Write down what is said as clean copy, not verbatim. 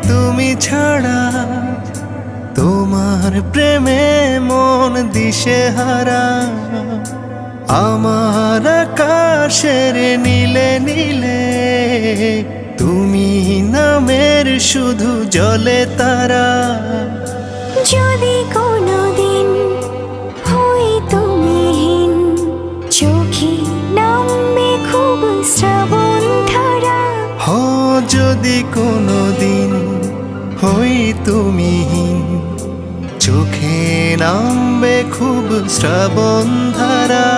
তুমি ছাড়া তোমার প্রেমে মন দিশেহারা। আমার আকাশের নীলে নীলে তুমি নামের শুধু জলে তারা। যদি কোনোদিন হই তুমিহীন, চোখে নামবে খুব শ্রাবণ ধারা। হো যদি কোনোদিন হই তুমিহীন, চোখে নামবে খুব শ্রাবণ ধারা।